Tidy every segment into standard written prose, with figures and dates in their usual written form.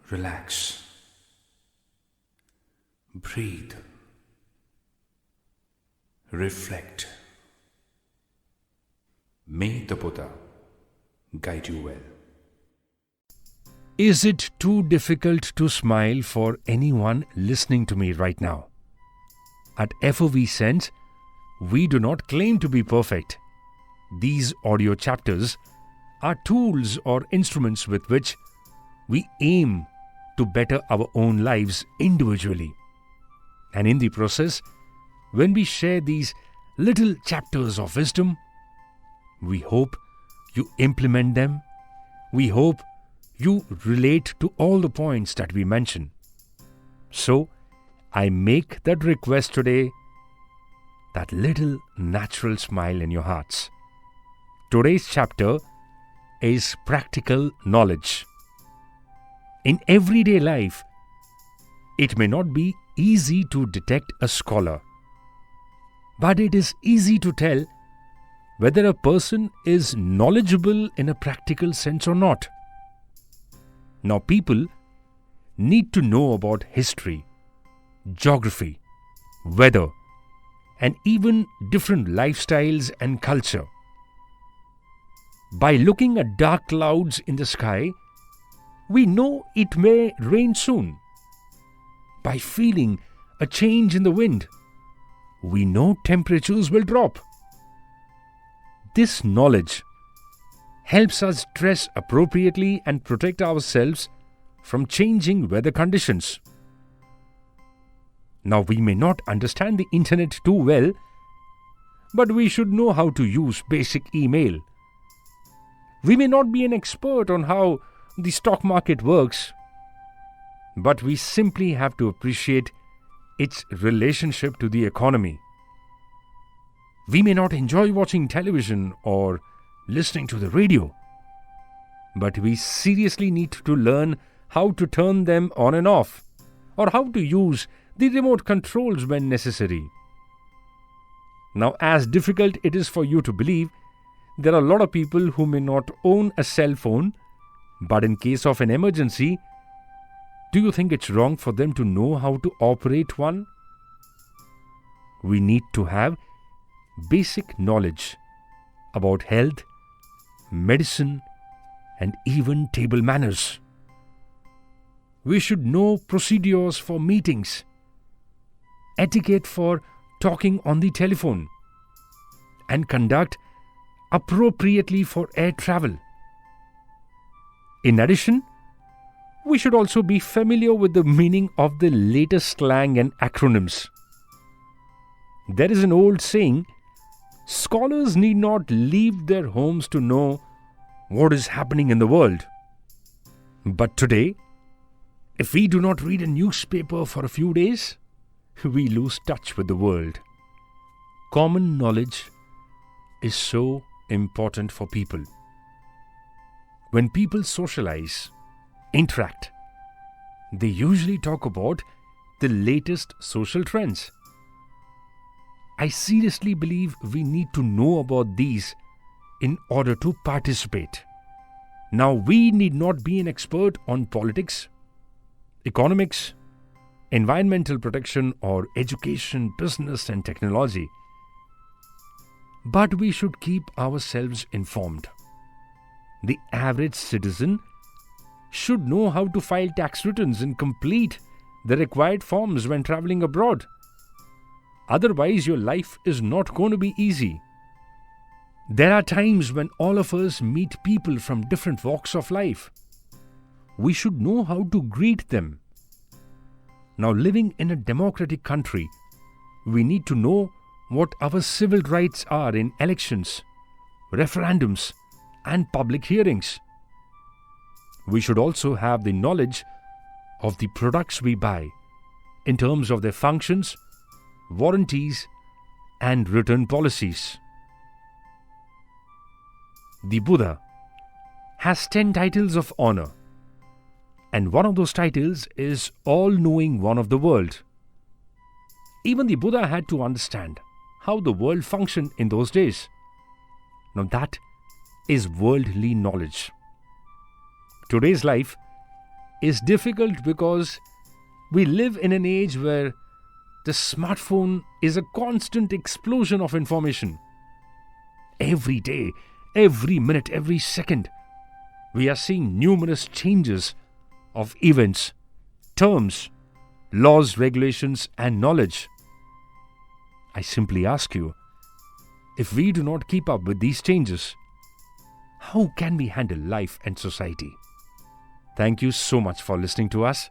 Relax. Breathe. Reflect. May the Buddha guide you well. Is it too difficult to smile for anyone listening to me right now? At FOV Sense, we do not claim to be perfect. These audio chapters are tools or instruments with which we aim to better our own lives individually. And in the process, when we share these little chapters of wisdom, we hope you implement them. We hope you relate to all the points that we mention. So, I make that request today, that little natural smile in your hearts. Today's chapter is practical knowledge. In everyday life, it may not be easy to detect a scholar, but it is easy to tell whether a person is knowledgeable in a practical sense or not. Now, people need to know about history, geography, weather, and even different lifestyles and culture. By looking at dark clouds in the sky, we know it may rain soon. By feeling a change in the wind, we know temperatures will drop. This knowledge helps us dress appropriately and protect ourselves from changing weather conditions. Now, we may not understand the internet too well, but we should know how to use basic email. We may not be an expert on how the stock market works, but we simply have to appreciate its relationship to the economy. We may not enjoy watching television or listening to the radio, but we seriously need to learn how to turn them on and off, or how to use the remote controls when necessary. Now, as difficult it is for you to believe, there are a lot of people who may not own a cell phone, but in case of an emergency, do you think it's wrong for them to know how to operate one? We need to have basic knowledge about health, medicine, and even table manners. We should know procedures for meetings, etiquette for talking on the telephone, and conduct appropriately for air travel. In addition, we should also be familiar with the meaning of the latest slang and acronyms. There is an old saying, scholars need not leave their homes to know what is happening in the world. But today, if we do not read a newspaper for a few days, we lose touch with the world. Common knowledge is so important for people. When people socialize, interact, they usually talk about the latest social trends. I seriously believe we need to know about these in order to participate. Now, we need not be an expert on politics, economics, environmental protection, or education, business, and technology. But we should keep ourselves informed. The average citizen should know how to file tax returns and complete the required forms when traveling abroad. Otherwise, your life is not going to be easy. There are times when all of us meet people from different walks of life. We should know how to greet them. Now, living in a democratic country, we need to know what our civil rights are in elections, referendums, and public hearings. We should also have the knowledge of the products we buy in terms of their functions, warranties, and return policies. The Buddha has 10 titles of honor, and one of those titles is all-knowing one of the world. Even the Buddha had to understand how the world functioned in those days. Now that is worldly knowledge. Today's life is difficult because we live in an age where the smartphone is a constant explosion of information. Every day, every minute, every second, we are seeing numerous changes of events, terms, laws, regulations, and knowledge. I simply ask you, if we do not keep up with these changes, how can we handle life and society? Thank you so much for listening to us.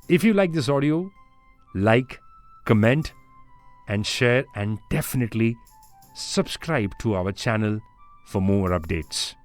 If you like this audio, like, comment, and share, and definitely subscribe to our channel for more updates.